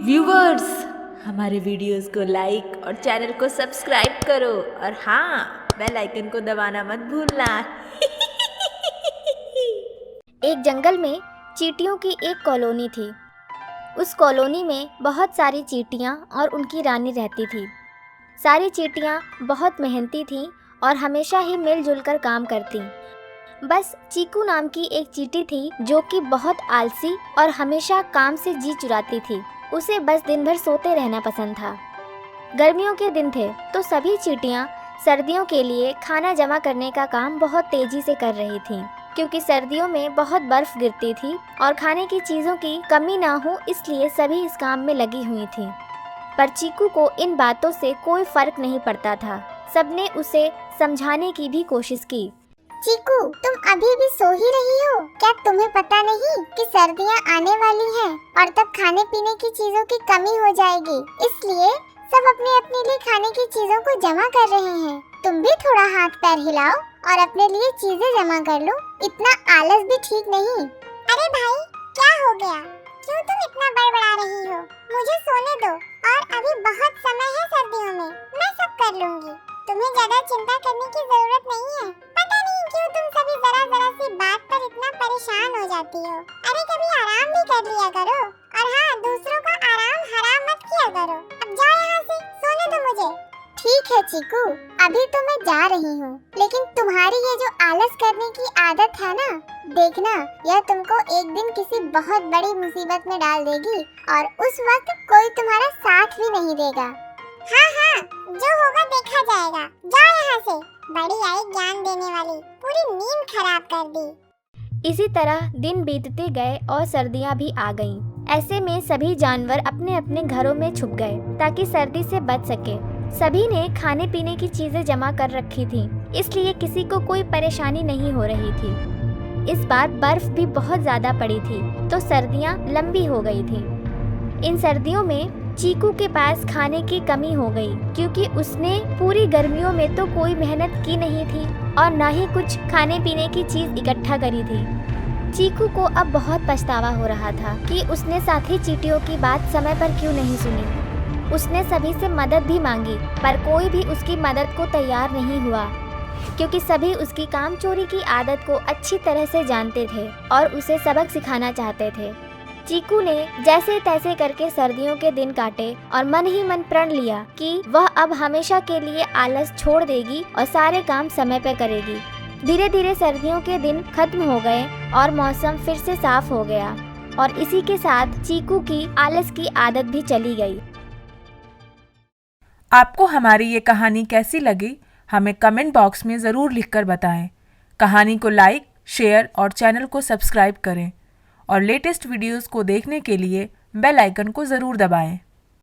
Viewers, हमारे videos को like और चैनल को सब्सक्राइब करो और हाँ, बेल आइकन को दबाना मत भूलना। एक जंगल में चींटियों की एक कॉलोनी थी। उस कॉलोनी में बहुत सारी चींटियां और उनकी रानी रहती थी। सारी चींटियां बहुत मेहनती थीं और हमेशा ही मिलजुल कर काम करतीं। बस चीकू नाम की एक चींटी थी जो कि बहुत आलसी और हमेशा काम से जी चुराती थी। उसे बस दिन भर सोते रहना पसंद था। गर्मियों के दिन थे तो सभी चींटियां सर्दियों के लिए खाना जमा करने का काम बहुत तेजी से कर रही थीं, क्योंकि सर्दियों में बहुत बर्फ गिरती थी और खाने की चीज़ों की कमी ना हो, इसलिए सभी इस काम में लगी हुई थीं। पर चीकू को इन बातों से कोई फर्क नहीं पड़ता था। सबने उसे समझाने की भी कोशिश की। चीकू, तुम अभी भी सो ही रही हो क्या? तुम्हें पता नहीं कि सर्दियाँ आने वाली हैं और तब खाने पीने की चीजों की कमी हो जाएगी, इसलिए सब अपने अपने लिए खाने की चीजों को जमा कर रहे हैं। तुम भी थोड़ा हाथ पैर हिलाओ और अपने लिए चीजें जमा कर लो। इतना आलस भी ठीक नहीं। अरे भाई, क्या हो गया? क्यों तुम इतना बड़बड़ा रही हो? मुझे सोने दो और अभी बहुत समय है सर्दियों में, मैं सब कर लूंगी। तुम्हें ज्यादा चिंता करने की जरूरत नहीं है। पता नहीं क्यों तुम सभी जरा सी बात पर इतना परेशान हो जाती हो। अरे कभी आराम भी कर लिया करो। और हाँ, दूसरों का आराम हराम मत किया करो। अब जाओ यहाँ से, सोने दो मुझे। ठीक है चीकू, अभी तो मैं जा रही हूँ, लेकिन तुम्हारी ये जो आलस करने की आदत है ना, देखना यह तुमको एक दिन किसी बहुत बड़ी मुसीबत में डाल देगी और उस वक्त कोई तुम्हारा साथ भी नहीं देगा। हाँ हाँ, जो होगा देखा जाएगा। जाओ यहाँ से। बड़ी आई ज्ञान देने वाली, पूरी नींद खराब कर दी। इसी तरह दिन बीतते गए और सर्दियां भी आ गईं। ऐसे में सभी जानवर अपने अपने घरों में छुप गए ताकि सर्दी से बच सके। सभी ने खाने पीने की चीजें जमा कर रखी थीं, इसलिए किसी को कोई परेशानी नहीं हो रही थी। इस बार बर्फ भी बहुत ज्यादा पड़ी थी, तो सर्दियां लंबी हो गई थी। इन सर्दियों में चीकू के पास खाने की कमी हो गई, क्योंकि उसने पूरी गर्मियों में तो कोई मेहनत की नहीं थी और न ही कुछ खाने पीने की चीज इकट्ठा करी थी। चीकू को अब बहुत पछतावा हो रहा था कि उसने साथी चींटियों की बात समय पर क्यों नहीं सुनी। उसने सभी से मदद भी मांगी, पर कोई भी उसकी मदद को तैयार नहीं हुआ, क्योंकि सभी उसकी काम चोरी की आदत को अच्छी तरह से जानते थे और उसे सबक सिखाना चाहते थे। चीकू ने जैसे तैसे करके सर्दियों के दिन काटे और मन ही मन प्रण लिया कि वह अब हमेशा के लिए आलस छोड़ देगी और सारे काम समय पर करेगी। धीरे धीरे सर्दियों के दिन खत्म हो गए और मौसम फिर से साफ हो गया और इसी के साथ चीकू की आलस की आदत भी चली गई। आपको हमारी ये कहानी कैसी लगी, हमें कमेंट बॉक्स में ज़रूर लिखकर बताएं। कहानी को लाइक, शेयर और चैनल को सब्सक्राइब करें और लेटेस्ट वीडियोस को देखने के लिए बेल आइकन को ज़रूर दबाएं।